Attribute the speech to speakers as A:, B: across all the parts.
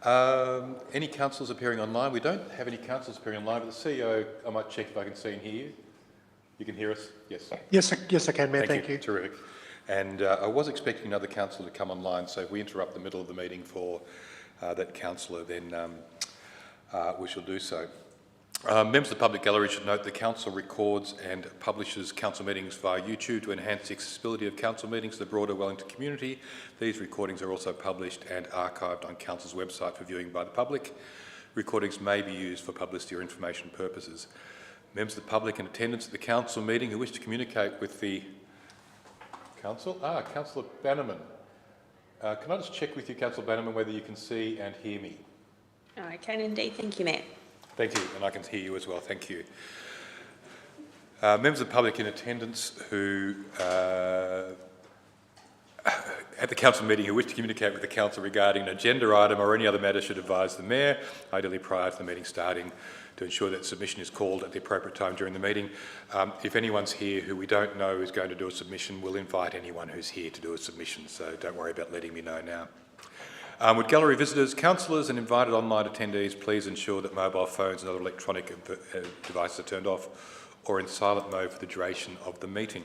A: Any councillors appearing online? We don't have any councillors appearing online, but the CEO, I might check if I can see and hear you. You can hear us? Yes.
B: Yes, I can, Mayor. Thank you.
A: Terrific. And I was expecting another councillor to come online, so if we interrupt the middle of the meeting for that councillor, then we shall do so. Members of the public gallery should note the council records and publishes council meetings via YouTube to enhance the accessibility of council meetings to the broader Wellington community. These recordings are also published and archived on council's website for viewing by the public. Recordings may be used for publicity or information purposes. Members of the public in attendance at the council meeting who wish to communicate with the council? Councillor Bannerman. Can I just check with you, Councillor Bannerman, whether you can see and hear me?
C: I can indeed. Thank you, Mayor.
A: Thank you, and I can hear you as well. Thank you. Members of the public in attendance who at the council meeting who wish to communicate with the council regarding an agenda item or any other matter should advise the Mayor, ideally prior to the meeting starting, to ensure that submission is called at the appropriate time during the meeting. If anyone's here who we don't know is going to do a submission, we'll invite anyone who's here to do a submission, so don't worry about letting me know now. Would gallery visitors, councillors and invited online attendees please ensure that mobile phones and other electronic devices are turned off or in silent mode for the duration of the meeting.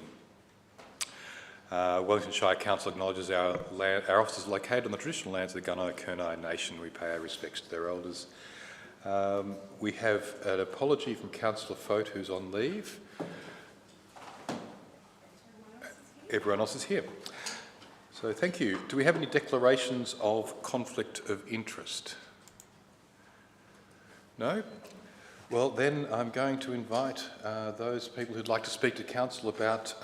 A: Wellington Shire Council acknowledges our offices are located on the traditional lands of the Gunai-Kurnai Nation. We pay our respects to their elders. We have an apology from Councillor Fote, who's on leave. Everyone else is here. So thank you. Do we have any declarations of conflict of interest? No? Well, then I'm going to invite those people who'd like to speak to Council about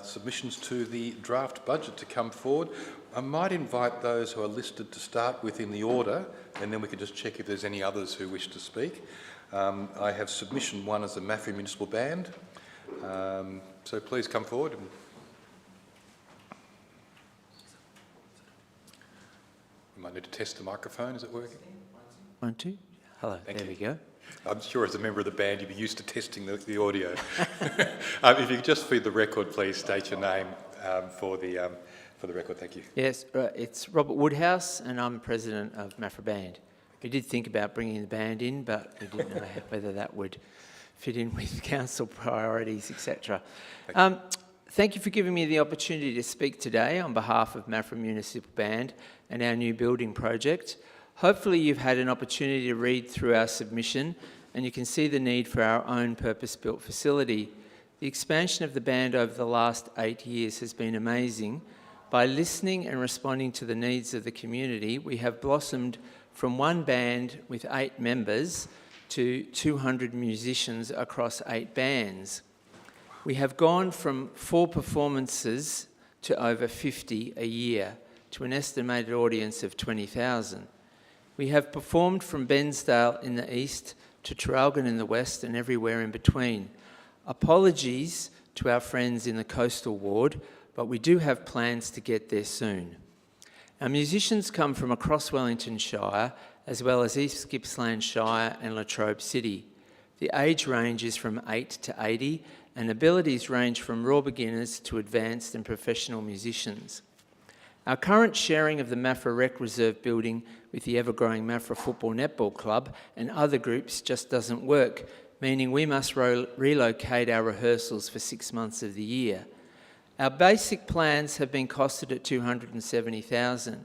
A: submissions to the draft budget to come forward. I might invite those who are listed to start with in the order, and then we can just check if there's any others who wish to speak. I have submission 1 as the Maffrey Municipal Band. So please come forward. We might need to test the microphone. Is it working?
D: 1, 2. Hello. There we go.
A: I'm sure as a member of the band you'd be used to testing the audio. If you could just feed the record, please state your name for the record. Thank you.
D: Yes, it's Robert Woodhouse and I'm president of Maffrey Band. We did think about bringing the band in, but we didn't know whether that would fit in with council priorities, etc. Thank you for giving me the opportunity to speak today on behalf of Maffrey Municipal Band and our new building project. Hopefully you've had an opportunity to read through our submission and you can see the need for our own purpose-built facility. The expansion of the band over the last 8 years has been amazing. By listening and responding to the needs of the community, we have blossomed from one band with 8 members to 200 musicians across 8 bands. We have gone from 4 performances to over 50 a year to an estimated audience of 20,000. We have performed from Bensdale in the east to Traralgon in the west and everywhere in between. Apologies to our friends in the coastal ward, but we do have plans to get there soon. Our musicians come from across Wellington Shire, as well as East Gippsland Shire and Latrobe City. The age range is from 8 to 80, and abilities range from raw beginners to advanced and professional musicians. Our current sharing of the Maffra Rec Reserve building with the ever-growing Maffra Football Netball Club and other groups just doesn't work, meaning we must relocate our rehearsals for 6 months of the year. Our basic plans have been costed at $270,000.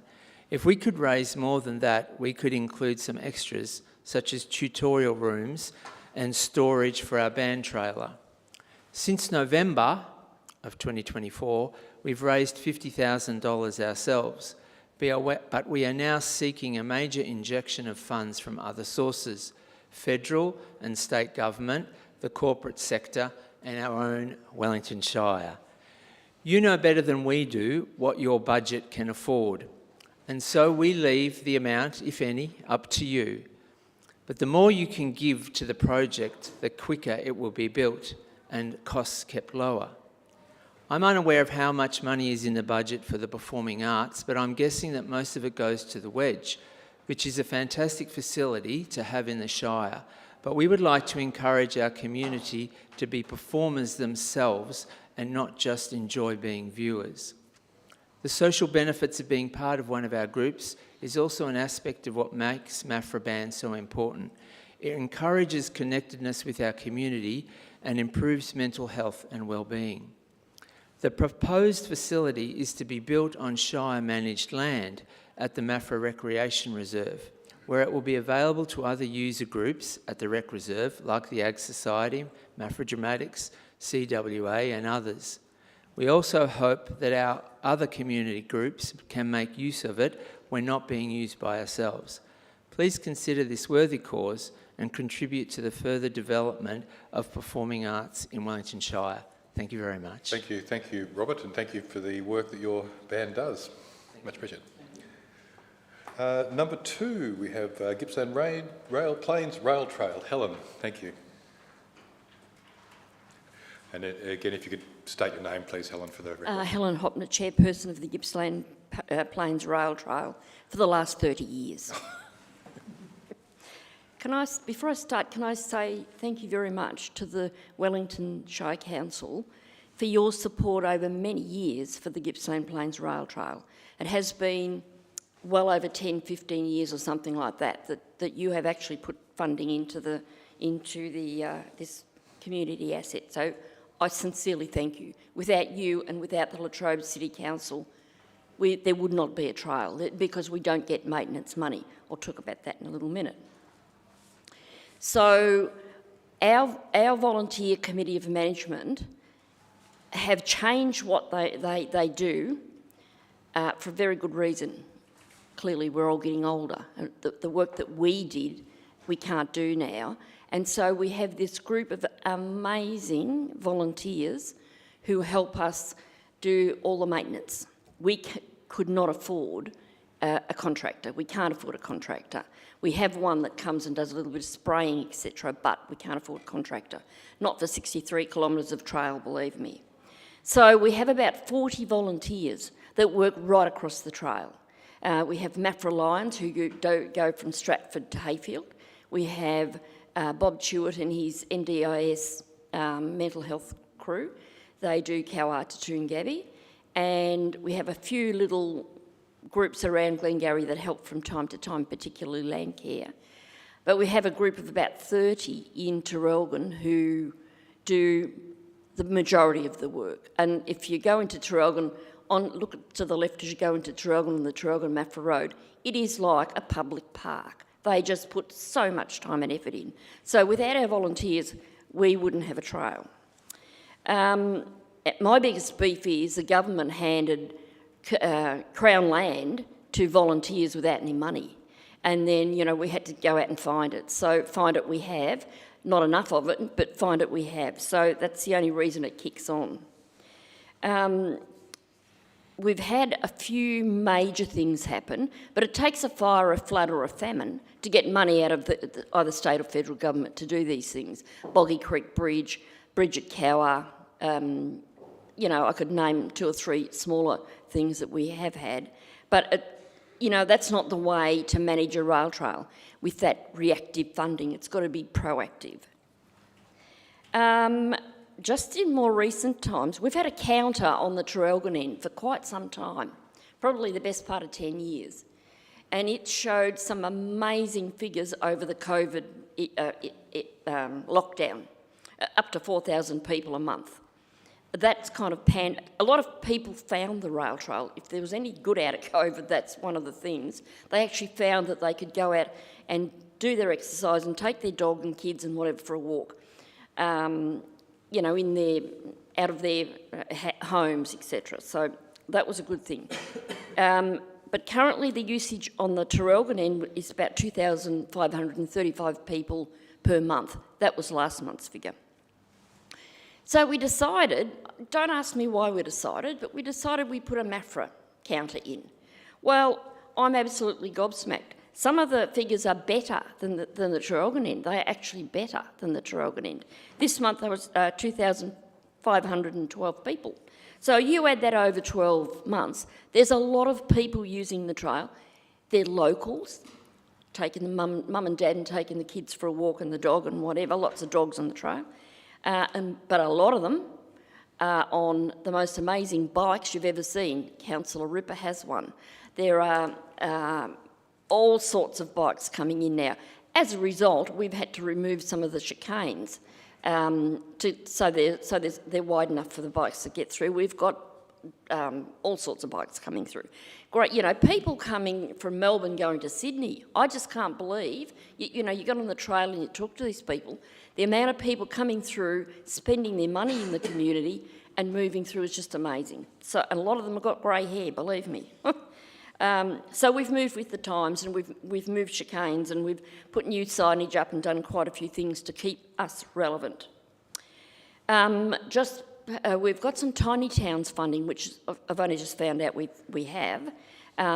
D: If we could raise more than that, we could include some extras, such as tutorial rooms and storage for our band trailer. Since November of 2024, we've raised $50,000 ourselves, but we are now seeking a major injection of funds from other sources: federal and state government, the corporate sector, and our own Wellington Shire. You know better than we do what your budget can afford, and so we leave the amount, if any, up to you. But the more you can give to the project, the quicker it will be built and costs kept lower. I'm unaware of how much money is in the budget for the performing arts, but I'm guessing that most of it goes to the Wedge, which is a fantastic facility to have in the Shire. But we would like to encourage our community to be performers themselves and not just enjoy being viewers. The social benefits of being part of one of our groups is also an aspect of what makes Maffra Band so important. It encourages connectedness with our community and improves mental health and well-being. The proposed facility is to be built on Shire-managed land at the Maffra Recreation Reserve, where it will be available to other user groups at the Rec Reserve, like the Ag Society, Maffra Dramatics, CWA and others. We also hope that our other community groups can make use of it when not being used by ourselves. Please consider this worthy cause and contribute to the further development of performing arts in Wellington Shire. Thank you very much.
A: Thank you, Robert, and thank you for the work that your band does. Much appreciated. Number 2, we have Gippsland Plains Rail Trail. Helen, thank you. And again, if you could state your name, please, Helen, for the record.
E: Helen Hopner, chairperson of the Gippsland Plains Rail Trail for the last 30 years. Before I start, can I say thank you very much to the Wellington Shire Council for your support over many years for the Gippsland Plains Rail Trail. It has been well over 10, 15 years or something like that you have actually put funding into this community asset. So I sincerely thank you. Without you and without the Latrobe City Council, there would not be a trail because we don't get maintenance money. I'll talk about that in a little minute. So our volunteer committee of management have changed what they do for a very good reason. Clearly, we're all getting older. The work that we did, we can't do now. And so we have this group of amazing volunteers who help us do all the maintenance. We could not afford a contractor. We can't afford a contractor. We have one that comes and does a little bit of spraying, etc., but we can't afford a contractor. Not for 63 kilometres of trail, believe me. So we have about 40 volunteers that work right across the trail. We have Maffra Lions who go from Stratford to Hayfield. We have Bob Chewett and his NDIS mental health crew. They do Kowar to Toongabbie. And we have a few little groups around Glengarry that help from time to time, particularly Landcare. But we have a group of about 30 in Traralgon who do the majority of the work. And if you go into Traralgon, look to the left as you go into Traralgon on the Traralgon-Maffra Road, it is like a public park. They just put so much time and effort in. So without our volunteers, we wouldn't have a trail. My biggest beef is the government handed Crown land to volunteers without any money. And then, we had to go out and find it. So find it we have, not enough of it, but find it we have. So that's the only reason it kicks on. We've had a few major things happen, but it takes a fire, a flood or a famine to get money out of either state or federal government to do these things. Boggy Creek Bridge, Bridge at Kowar, I could name 2 or 3 smaller things that we have had. But, that's not the way to manage a rail trail with that reactive funding. It's got to be proactive. Just in more recent times, we've had a counter on the Traralgon end for quite some time, probably the best part of 10 years. And it showed some amazing figures over the COVID lockdown, up to 4,000 people a month. That's kind of a lot of people found the rail trail. If there was any good out of COVID, that's one of the things. They actually found that they could go out and do their exercise and take their dog and kids and whatever for a walk. Out of their homes, etc. So that was a good thing. But currently the usage on the Traralgon end is about 2,535 people per month. That was last month's figure. So we decided, don't ask me why we decided, but we decided we put a Maffra counter in. Well, I'm absolutely gobsmacked. Some of the figures are better than the Traralgon end. They are actually better than the Traralgon end. This month there was 2,512 people. So you add that over 12 months, there's a lot of people using the trail. They're locals, taking the mum and dad and taking the kids for a walk and the dog and whatever, lots of dogs on the trail. But a lot of them are on the most amazing bikes you've ever seen. Councillor Ripper has one. There are all sorts of bikes coming in now. As a result, we've had to remove some of the chicanes so they're wide enough for the bikes to get through. We've got all sorts of bikes coming through. Great, you know, people coming from Melbourne going to Sydney. I just can't believe, you know, you got on the trail and you talk to these people, the amount of people coming through, spending their money in the community and moving through is just amazing. So, and a lot of them have got grey hair, believe me. So we've moved with the times, and we've moved chicanes, and we've put new signage up and done quite a few things to keep us relevant. We've got some tiny towns funding, which I've only just found out we have.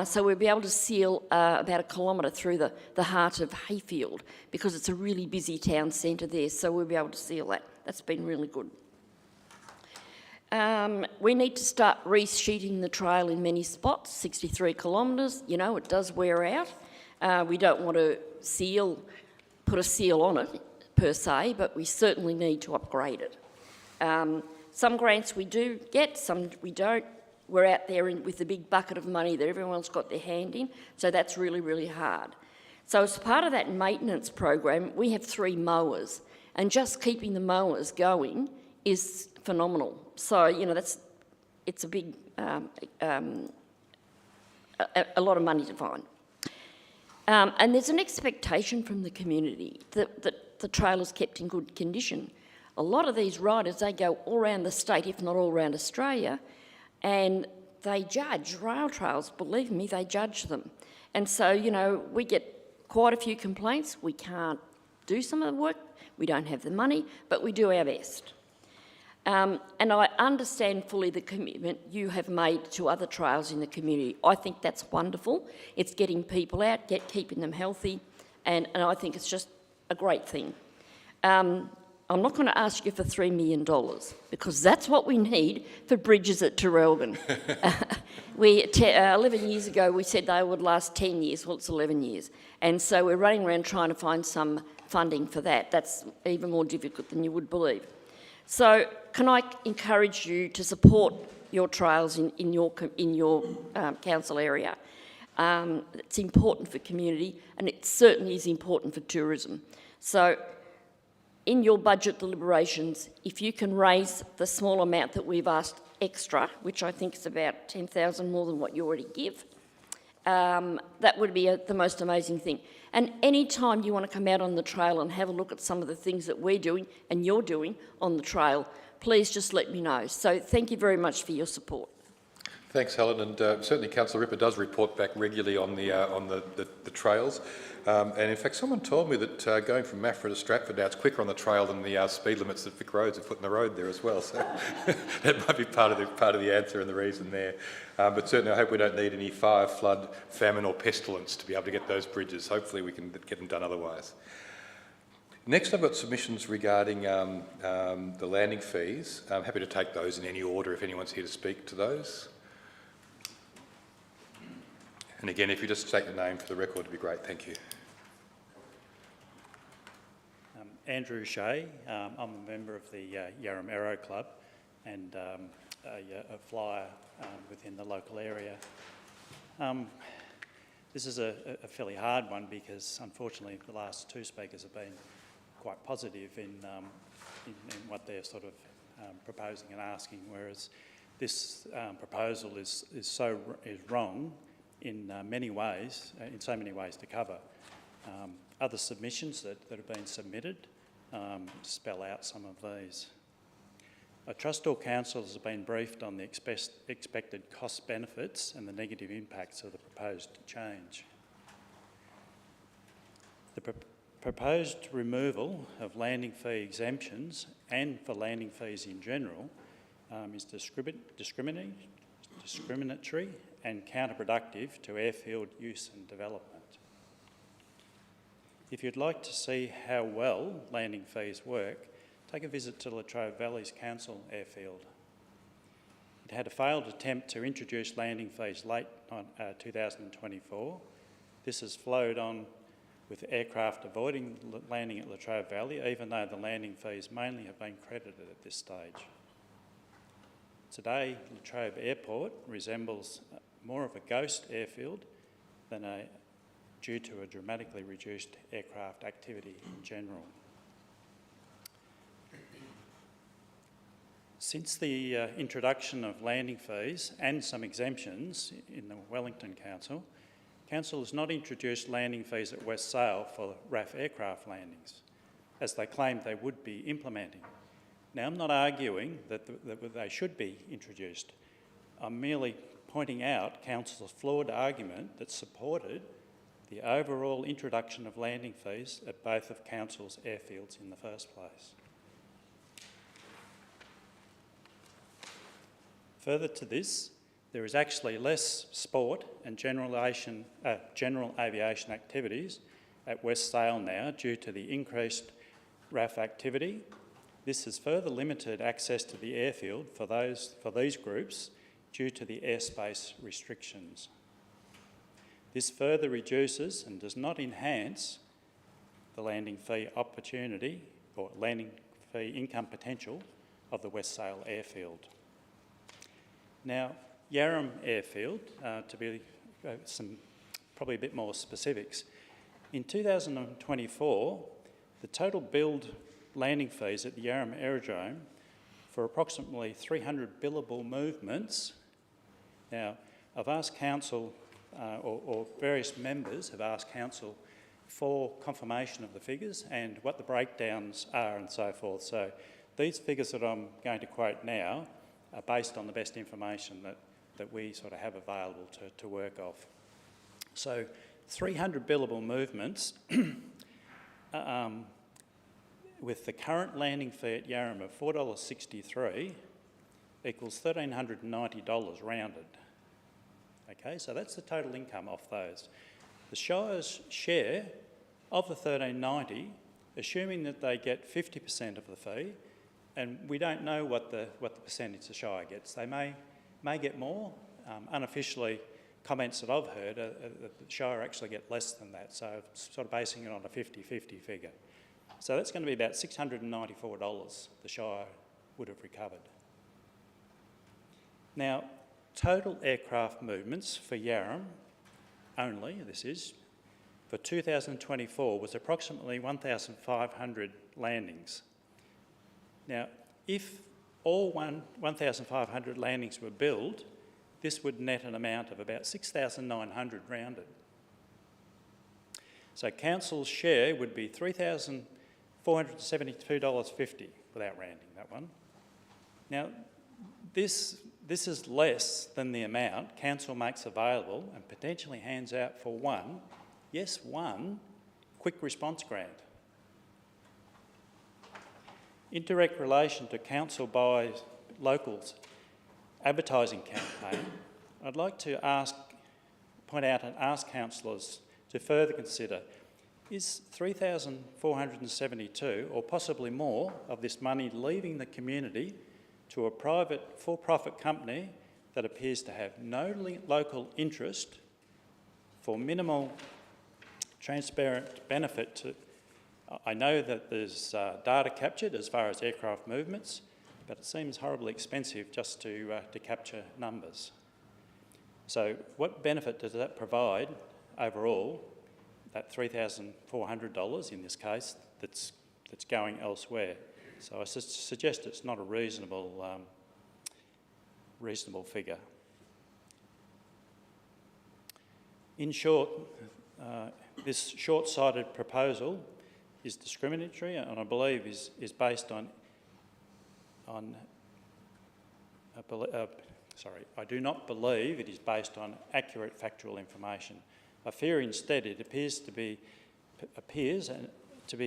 E: So we'll be able to seal about 1 kilometre through the heart of Hayfield, because it's a really busy town centre there, so we'll be able to seal that. That's been really good. We need to start re-sheeting the trail in many spots, 63 kilometres, you know, it does wear out. We don't want to put a seal on it per se, but we certainly need to upgrade it. Some grants we do get, some we don't. We're out there with the big bucket of money that everyone's got their hand in, so that's really, really hard. So as part of that maintenance program, we have 3 mowers, and just keeping the mowers going is phenomenal. So, you know, it's a big, a lot of money to find. And there's an expectation from the community that the trail is kept in good condition. A lot of these riders, they go all around the state, if not all around Australia, and they judge rail trails, believe me, they judge them. And so, you know, we get quite a few complaints. We can't do some of the work, we don't have the money, but we do our best. And I understand fully the commitment you have made to other trails in the community. I think that's wonderful. It's getting people out, keeping them healthy, and I think it's just a great thing. I'm not going to ask you for $3 million, because that's what we need for bridges at Terrelgan. 11 years ago, we said they would last 10 years. Well, it's 11 years. And so we're running around trying to find some funding for that. That's even more difficult than you would believe. So can I encourage you to support your trails in your council area? It's important for community, and it certainly is important for tourism. So in your budget deliberations, if you can raise the small amount that we've asked extra, which I think is about 10,000 more than what you already give, that would be the most amazing thing. And any time you want to come out on the trail and have a look at some of the things that we're doing and you're doing on the trail, please just let me know. So thank you very much for your support.
A: Thanks, Helen, and certainly Councillor Ripper does report back regularly on the trails. And in fact, someone told me that going from Maffra to Stratford now, it's quicker on the trail than the speed limits that Vic Roads have put in the road there as well. So that might be part of the answer and the reason there. But certainly I hope we don't need any fire, flood, famine or pestilence to be able to get those bridges. Hopefully we can get them done otherwise. Next, I've got submissions regarding the landing fees. I'm happy to take those in any order if anyone's here to speak to those. And again, if you just state your name for the record, it'd be great. Thank you.
F: Andrew Shea. I'm a member of the Yarram Aero Club and a flyer within the local area. This is a fairly hard one because, unfortunately, the last 2 speakers have been quite positive in what they're sort of proposing and asking, whereas this proposal is wrong in many ways, in so many ways to cover. Other submissions that have been submitted spell out some of these. I trust all councillors have been briefed on the expected cost benefits and the negative impacts of the proposed change. The proposed removal of landing fee exemptions and for landing fees in general is discriminatory and counterproductive to airfield use and development. If you'd like to see how well landing fees work, take a visit to Latrobe Valley's council airfield. It had a failed attempt to introduce landing fees late on 2024. This has flowed on with aircraft avoiding landing at Latrobe Valley, even though the landing fees mainly have been credited at this stage. Today, Latrobe Airport resembles more of a ghost airfield than due to a dramatically reduced aircraft activity in general. Since the introduction of landing fees and some exemptions in the Wellington Council, Council has not introduced landing fees at West Sale for RAF aircraft landings, as they claimed they would be implementing. Now, I'm not arguing that they should be introduced. I'm merely pointing out Council's flawed argument that supported the overall introduction of landing fees at both of Council's airfields in the first place. Further to this, there is actually less sport and general aviation activities at West Sale now due to the increased RAF activity. This has further limited access to the airfield for these groups due to the airspace restrictions. This further reduces and does not enhance the landing fee opportunity or landing fee income potential of the West Sale airfield. Now, Yarram Airfield, to be probably a bit more specifics, in 2024, the total billed landing fees at the Yarram Aerodrome for approximately 300 billable movements. Now, I've asked Council, or various members have asked Council for confirmation of the figures and what the breakdowns are and so forth. So these figures that I'm going to quote now are based on the best information that we sort of have available to work off. So 300 billable movements with the current landing fee at Yarram of $4.63 equals $1,390 rounded. Okay, so that's the total income off those. The Shire's share of the $1,390, assuming that they get 50% of the fee, and we don't know what the percentage the Shire gets. They may get more. Unofficially, comments that I've heard are that the Shire actually get less than that, so sort of basing it on a 50-50 figure. So that's going to be about $694 the Shire would have recovered. Now, total aircraft movements for Yarram only, this is, for 2024 was approximately 1,500 landings. Now, if all 1,500 landings were billed, this would net an amount of about 6,900 rounded. So Council's share would be $3,472.50 without rounding that one. Now, this is less than the amount Council makes available and potentially hands out for one quick response grant. In direct relation to Council by Locals advertising campaign, I'd like to point out and ask councillors to further consider, is $3,472 or possibly more of this money leaving the community to a private for-profit company that appears to have no local interest for minimal transparent benefit to... I know that there's data captured as far as aircraft movements, but it seems horribly expensive just to capture numbers. So what benefit does that provide overall, that $3,400 in this case, that's going elsewhere? So I suggest it's not a reasonable figure. In short, this short-sighted proposal is discriminatory and I believe is based on I do not believe it is based on accurate factual information. I fear instead it appears to be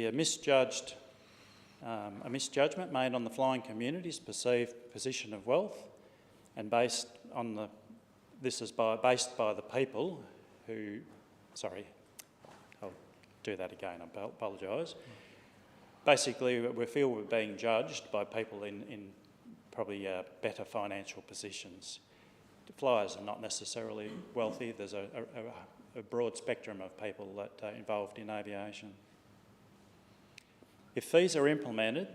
F: a misjudgment made on the flying community's perceived position of wealth, and based by the people who. Sorry, I'll do that again. I apologise. Basically, we feel we're being judged by people in probably better financial positions. The flyers are not necessarily wealthy. There's a broad spectrum of people that are involved in aviation. If these are implemented,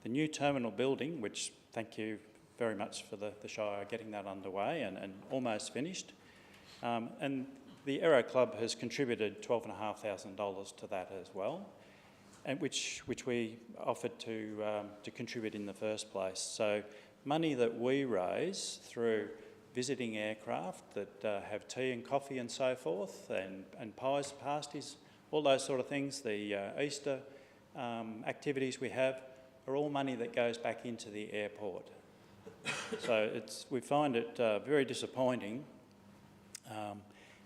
F: the new terminal building, which thank you very much for the Shire getting that underway and almost finished, and the Aero Club has contributed $12,500 to that as well, and which we offered to contribute in the first place. So money that we raise through visiting aircraft that have tea and coffee and so forth, and pies, pasties, all those sort of things, the Easter activities we have, are all money that goes back into the airport. So we find it very disappointing.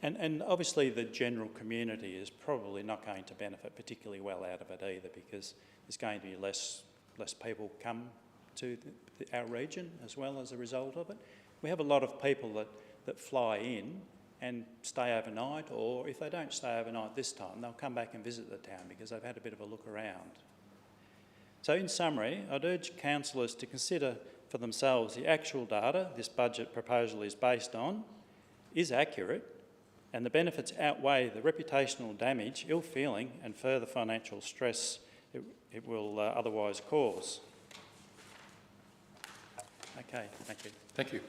F: And obviously the general community is probably not going to benefit particularly well out of it either, because there's going to be less people come to our region as well as a result of it. We have a lot of people that fly in and stay overnight, or if they don't stay overnight this time, they'll come back and visit the town because they've had a bit of a look around. So in summary, I'd urge councillors to consider for themselves the actual data this budget proposal is based on is accurate, and the benefits outweigh the reputational damage, ill feeling and further financial stress it will otherwise cause. Okay, thank you.
A: Thank you.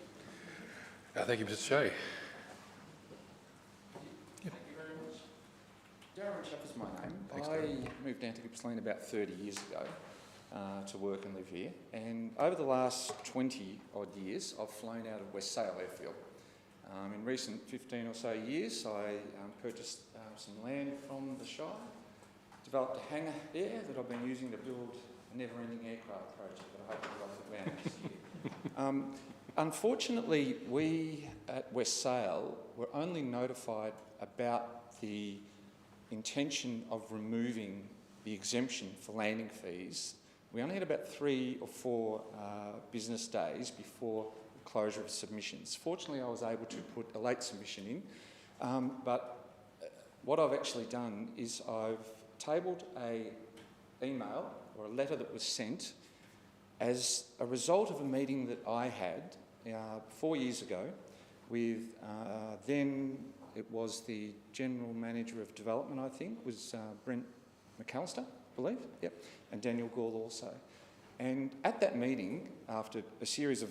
A: Thank you, Mr Shea.
G: Thank you very much. Darren Shuff is my name.
A: Thanks,
G: I moved down to Gippsland about 30 years ago to work and live here, and over the last 20 odd years I've flown out of West Sale Airfield. In recent 15 or so years I purchased some land from the Shire, developed a hangar there that I've been using to build a never-ending aircraft project that I hope to roll it around this year. Unfortunately, we at West Sale were only notified about the intention of removing the exemption for landing fees. We only had about 3 or 4 business days before the closure of submissions. Fortunately, I was able to put a late submission in, but what I've actually done is I've tabled an email or a letter that was sent as a result of a meeting that I had 4 years ago with then it was the General Manager of Development, I think, was Brent McAllister, I believe, yep, and Daniel Gould also. And at that meeting, after a series of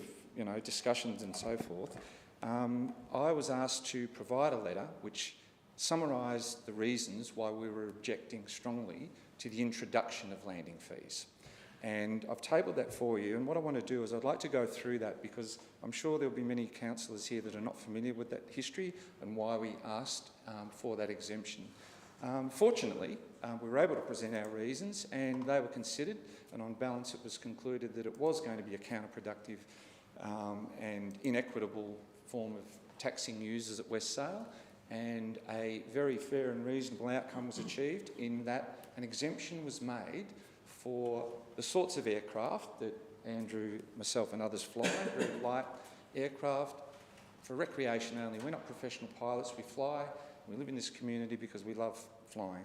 G: discussions and so forth, I was asked to provide a letter which summarised the reasons why we were objecting strongly to the introduction of landing fees. And I've tabled that for you, and what I want to do is I'd like to go through that because I'm sure there'll be many councillors here that are not familiar with that history and why we asked for that exemption. Fortunately, we were able to present our reasons and they were considered, and on balance it was concluded that it was going to be a counterproductive and inequitable form of taxing users at West Sale, and a very fair and reasonable outcome was achieved in that an exemption was made for the sorts of aircraft that Andrew, myself and others fly, very light aircraft, for recreation only. We're not professional pilots, we fly, we live in this community because we love flying.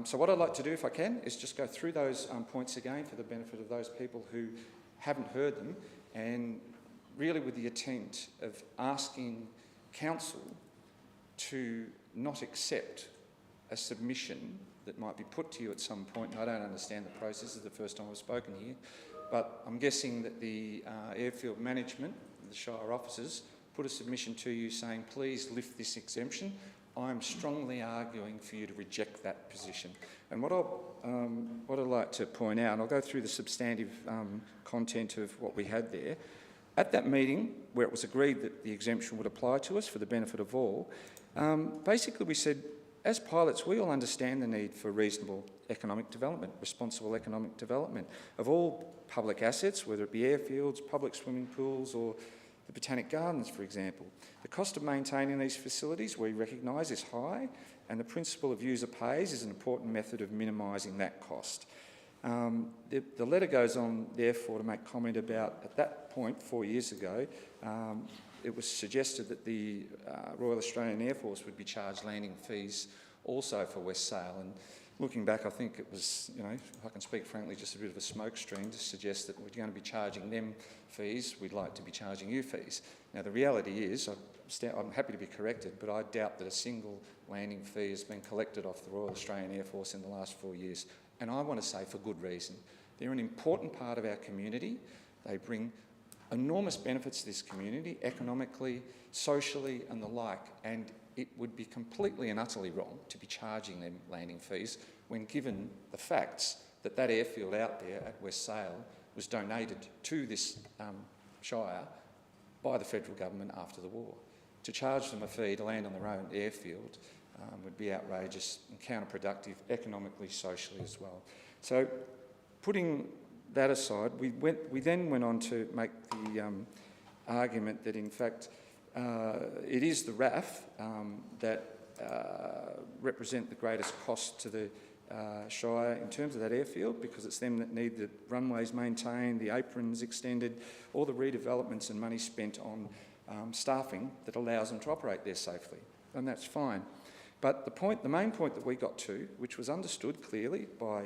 G: So what I'd like to do, if I can, is just go through those points again for the benefit of those people who haven't heard them, and really with the intent of asking Council to not accept a submission that might be put to you at some point. And I don't understand the process, this is the first time I've spoken here, but I'm guessing that the airfield management, the Shire officers, put a submission to you saying, please lift this exemption. I'm strongly arguing for you to reject that position. And what I'd like to point out, and I'll go through the substantive content of what we had there. At that meeting, where it was agreed that the exemption would apply to us for the benefit of all, basically we said, as pilots, we all understand the need for reasonable economic development, responsible economic development of all public assets, whether it be airfields, public swimming pools or the Botanic Gardens, for example. The cost of maintaining these facilities, we recognise, is high, and the principle of user pays is an important method of minimising that cost. The letter goes on, therefore, to make comment about, at that point, 4 years ago, it was suggested that the Royal Australian Air Force would be charged landing fees also for West Sale. And looking back, I think it was, if I can speak frankly, just a bit of a smokescreen to suggest that we're going to be charging them fees, we'd like to be charging you fees. Now, the reality is, I'm happy to be corrected, but I doubt that a single landing fee has been collected off the Royal Australian Air Force in the last 4 years. And I want to say for good reason. They're an important part of our community. They bring enormous benefits to this community, economically, socially and the like. And it would be completely and utterly wrong to be charging them landing fees when given the facts that that airfield out there at West Sale was donated to this Shire by the federal government after the war. To charge them a fee to land on their own airfield would be outrageous and counterproductive economically, socially as well. So putting that aside, we then went on to make the argument that in fact it is the RAF that represent the greatest cost to the Shire in terms of that airfield, because it's them that need the runways maintained, the aprons extended, all the redevelopments and money spent on staffing that allows them to operate there safely, and that's fine. But the main point that we got to, which was understood clearly by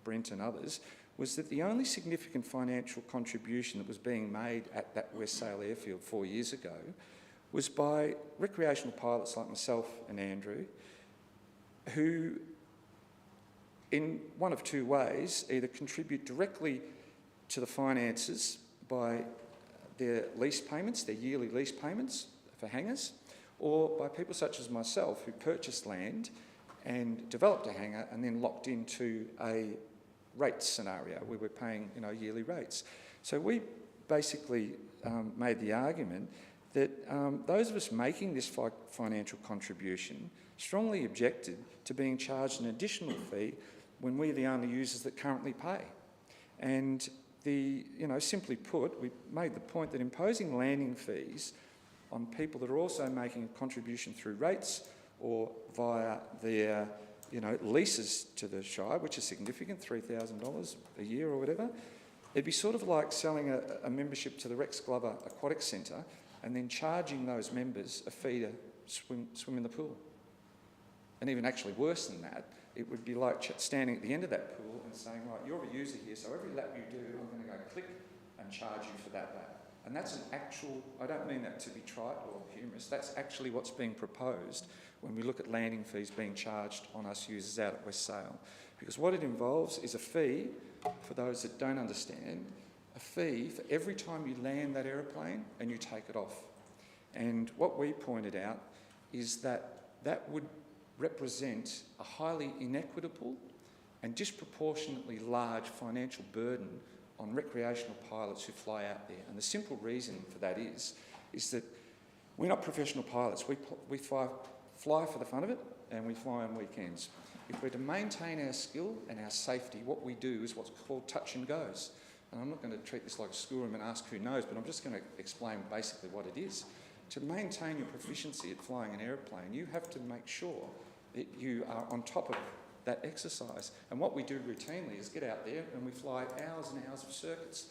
G: Brent and others, was that the only significant financial contribution that was being made at that West Sale airfield 4 years ago was by recreational pilots like myself and Andrew, who in one of two ways either contribute directly to the finances by their lease payments, their yearly lease payments for hangars, or by people such as myself who purchased land and developed a hangar and then locked into a rate scenario where we're paying yearly rates. So we basically made the argument that those of us making this financial contribution strongly objected to being charged an additional fee when we're the only users that currently pay. And simply put, we made the point that imposing landing fees on people that are also making a contribution through rates or via their leases to the Shire, which is significant, $3,000 a year or whatever, it'd be sort of like selling a membership to the Rex Glover Aquatic Centre and then charging those members a fee to swim in the pool. And even actually worse than that, it would be like standing at the end of that pool and saying, right, you're a user here, so every lap you do, I'm going to go click and charge you for that lap. And that's an actual, I don't mean that to be trite or humorous, that's actually what's being proposed when we look at landing fees being charged on us users out at West Sale. Because what it involves is a fee, for those that don't understand, a fee for every time you land that aeroplane and you take it off. And what we pointed out is that that would represent a highly inequitable and disproportionately large financial burden on recreational pilots who fly out there. And the simple reason for that is that we're not professional pilots. We fly for the fun of it, and we fly on weekends. If we're to maintain our skill and our safety, what we do is what's called touch and goes. And I'm not going to treat this like a schoolroom and ask who knows, but I'm just going to explain basically what it is. To maintain your proficiency at flying an aeroplane, you have to make sure that you are on top of that exercise. And what we do routinely is get out there and we fly hours and hours of circuits,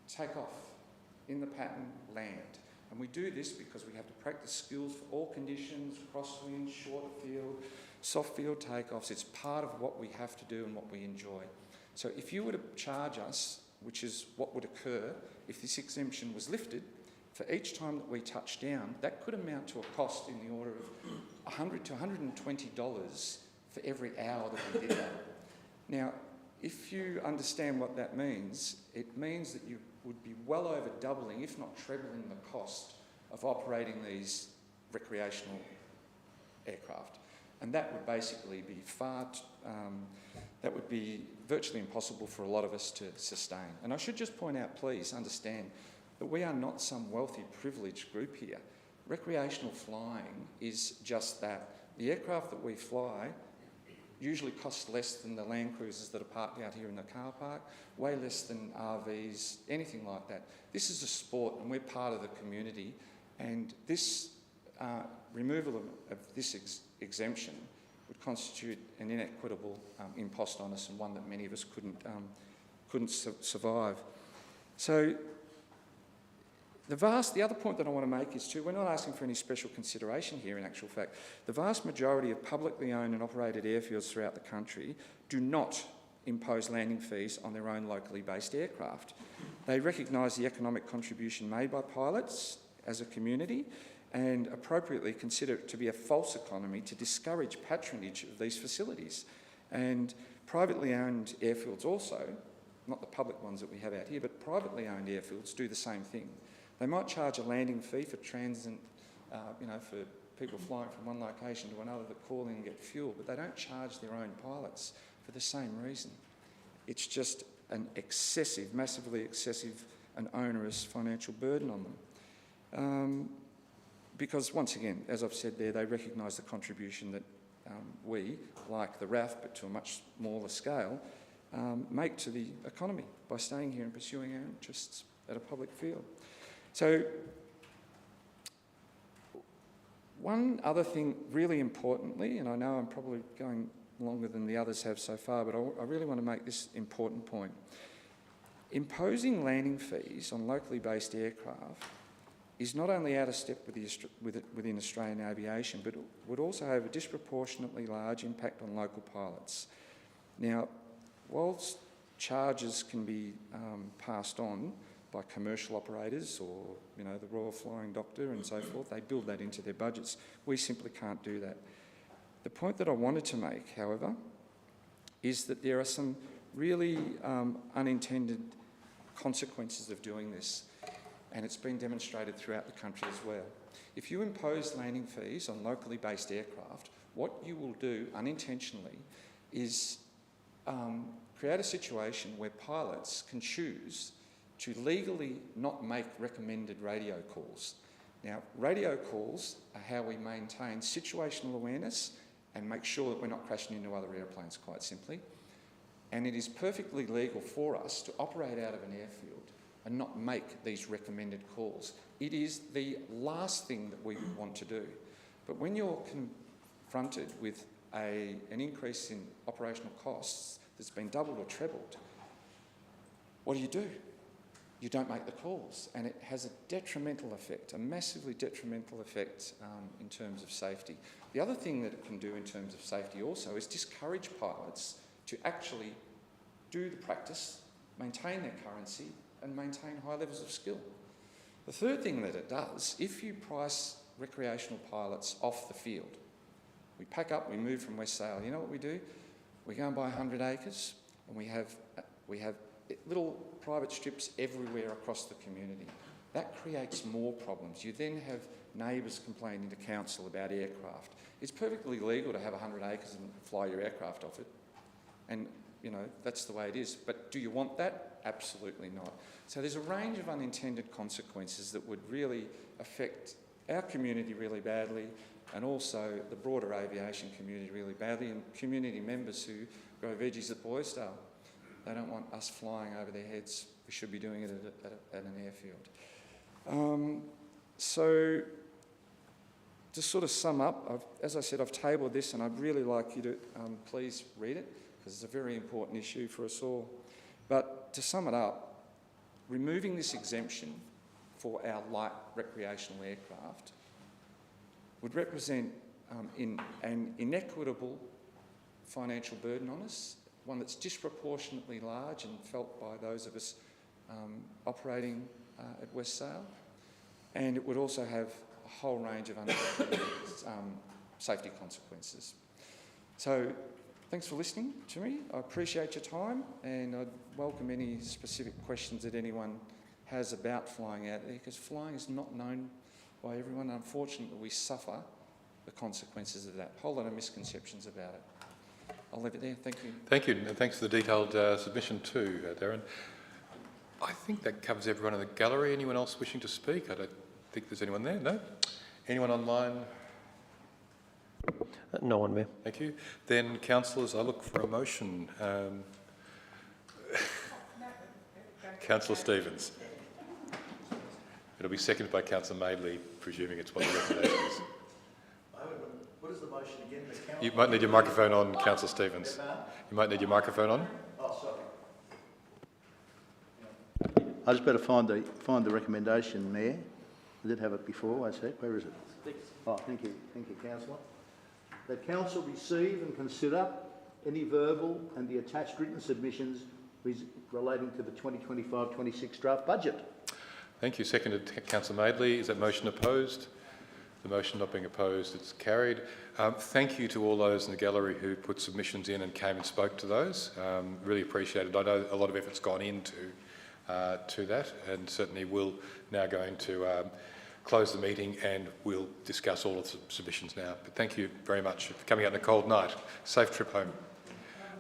G: take off in the pattern, land. And we do this because we have to practice skills for all conditions, crosswind, shorter field, soft field takeoffs. It's part of what we have to do and what we enjoy. So if you were to charge us, which is what would occur if this exemption was lifted, for each time that we touch down, that could amount to a cost in the order of $100 to $120 for every hour that we did that. Now, if you understand what that means, it means that you would be well over doubling, if not trebling, the cost of operating these recreational aircraft. And that would basically be that would be virtually impossible for a lot of us to sustain. And I should just point out, please understand, that we are not some wealthy, privileged group here. Recreational flying is just that. The aircraft that we fly usually costs less than the Land Cruisers that are parked out here in the car park, way less than RVs, anything like that. This is a sport and we're part of the community, and this removal of this exemption would constitute an inequitable impost on us, and one that many of us couldn't survive. So the other point that I want to make is too, we're not asking for any special consideration here in actual fact. The vast majority of publicly owned and operated airfields throughout the country do not impose landing fees on their own locally based aircraft. They recognise the economic contribution made by pilots as a community and appropriately consider it to be a false economy to discourage patronage of these facilities. And privately owned airfields also, not the public ones that we have out here, but privately owned airfields do the same thing. They might charge a landing fee for transient, for people flying from one location to another that call in and get fuel, but they don't charge their own pilots for the same reason. It's just an excessive, massively excessive and onerous financial burden on them. Because once again, as I've said there, they recognise the contribution that we, like the RAF, but to a much smaller scale, make to the economy by staying here and pursuing our interests at a public field. So, one other thing really importantly, and I know I'm probably going longer than the others have so far, but I really want to make this important point. Imposing landing fees on locally based aircraft is not only out of step within Australian aviation, but it would also have a disproportionately large impact on local pilots. Now, whilst charges can be passed on by commercial operators or, you know, the Royal Flying Doctor and so forth, they build that into their budgets. We simply can't do that. The point that I wanted to make, however, is that there are some really unintended consequences of doing this, and it's been demonstrated throughout the country as well. If you impose landing fees on locally based aircraft, what you will do unintentionally is create a situation where pilots can choose to legally not make recommended radio calls. Now, radio calls are how we maintain situational awareness and make sure that we're not crashing into other airplanes, quite simply. And it is perfectly legal for us to operate out of an airfield and not make these recommended calls. It is the last thing that we would want to do. But when you're confronted with an increase in operational costs that's been doubled or trebled, what do? You don't make the calls, and it has a detrimental effect, a massively detrimental effect in terms of safety. The other thing that it can do in terms of safety also is discourage pilots to actually do the practice, maintain their currency, and maintain high levels of skill. The third thing that it does, if you price recreational pilots off the field, we pack up, we move from West Sale, you know what we do? We go and buy 100 acres, and we have little private strips everywhere across the community. That creates more problems. You then have neighbours complaining to council about aircraft. It's perfectly legal to have 100 acres and fly your aircraft off it. And, you know, that's the way it is. But do you want that? Absolutely not. So there's a range of unintended consequences that would really affect our community really badly, and also the broader aviation community really badly, and community members who grow veggies at Boysdale. They don't want us flying over their heads. We should be doing it at an airfield. So to sort of sum up, as I said, I've tabled this, and I'd really like you to please read it, because it's a very important issue for us all. But to sum it up, removing this exemption for our light recreational aircraft would represent an inequitable financial burden on us, one that's disproportionately large and felt by those of us operating at West Sale. And it would also have a whole range of unintended safety consequences. So thanks for listening to me. I appreciate your time, and I'd welcome any specific questions that anyone has about flying out there, because flying is not known by everyone. Unfortunately, we suffer the consequences of that. A whole lot of misconceptions about it. I'll leave it there. Thank you.
A: Thank you, and thanks for the detailed submission too, Darren. I think that covers everyone in the gallery. Anyone else wishing to speak? I don't think there's anyone there. No? Anyone online?
B: No one, Mayor.
A: Thank you. Then, councillors, I look for a motion. Councillor Stevens. It'll be seconded by Councillor Madeley, presuming it's what the recommendation is.
H: What is the motion again?
A: You might need your microphone on, Councillor Stevens. You might need your microphone on.
H: Oh, sorry. I just better find the recommendation, Mayor. I did have it before, I said. Where is it? Oh, thank you, Councillor. That Council receive and consider any verbal and the attached written submissions relating to the 2025-26 draft budget.
A: Thank you. Seconded, Councillor Madeley. Is that motion opposed? The motion not being opposed, it's carried. Thank you to all those in the gallery who put submissions in and came and spoke to those. Really appreciate it. I know a lot of effort's gone into to that, and certainly we'll now go into close the meeting and we'll discuss all of the submissions now. But thank you very much for coming out on a cold night. Safe trip home.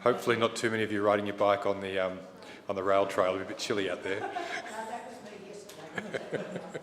A: Hopefully not too many of you riding your bike on the rail trail. It'll be a bit chilly out there.
I: No, that was me yesterday.